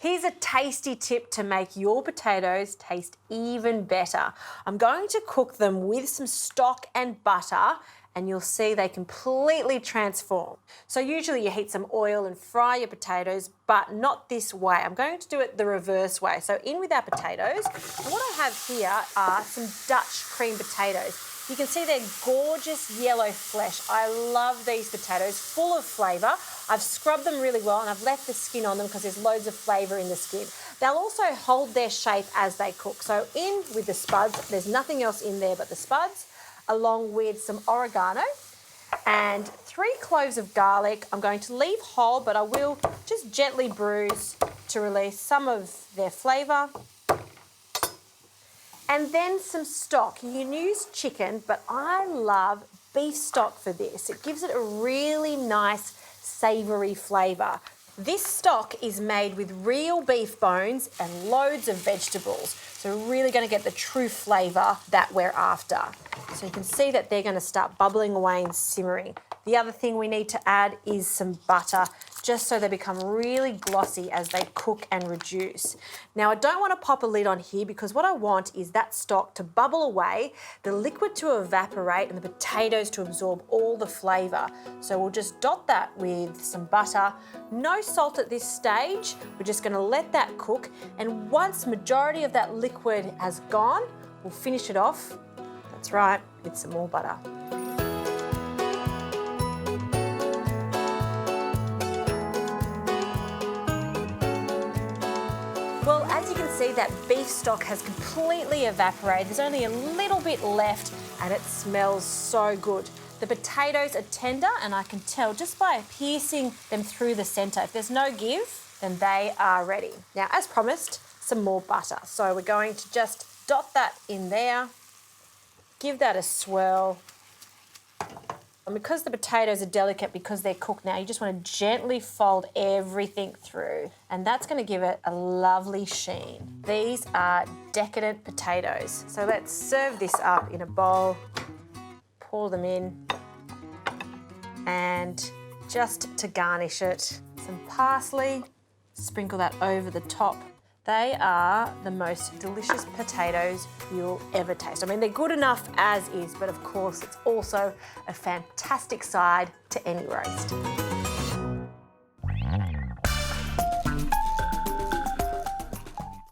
Here's a tasty tip to make your potatoes taste even better. I'm going to cook them with some stock and butter, and you'll see they completely transform. So usually you heat some oil and fry your potatoes, but not this way. I'm going to do it the reverse way. So in with our potatoes, and what I have here are some Dutch cream potatoes. You can see their gorgeous yellow flesh. I love these potatoes, full of flavour. I've scrubbed them really well and I've left the skin on them because there's loads of flavour in the skin. They'll also hold their shape as they cook. So in with the spuds, there's nothing else in there but the spuds, along with some oregano and 3 cloves of garlic. I'm going to leave whole, but I will just gently bruise to release some of their flavour. And then some stock. You can use chicken, but I love beef stock for this. It gives it a really nice savoury flavour. This stock is made with real beef bones and loads of vegetables. So we're really going to get the true flavour that we're after. So you can see that they're going to start bubbling away and simmering. The other thing we need to add is some butter, just so they become really glossy as they cook and reduce. Now, I don't want to pop a lid on here because what I want is that stock to bubble away, the liquid to evaporate, and the potatoes to absorb all the flavour. So we'll just dot that with some butter. No salt at this stage. We're just going to let that cook. And once majority of that liquid has gone, we'll finish it off. That's right, with some more butter. Well, as you can see, that beef stock has completely evaporated. There's only a little bit left and it smells so good. The potatoes are tender and I can tell just by piercing them through the centre. If there's no give, then they are ready. Now, as promised, some more butter. So we're going to just dot that in there, give that a swirl. And because the potatoes are delicate, because they're cooked now, you just want to gently fold everything through. And that's going to give it a lovely sheen. These are decadent potatoes. So let's serve this up in a bowl, pour them in, and just to garnish it, some parsley, sprinkle that over the top. They are the most delicious potatoes you'll ever taste. I mean, they're good enough as is, but of course, it's also a fantastic side to any roast.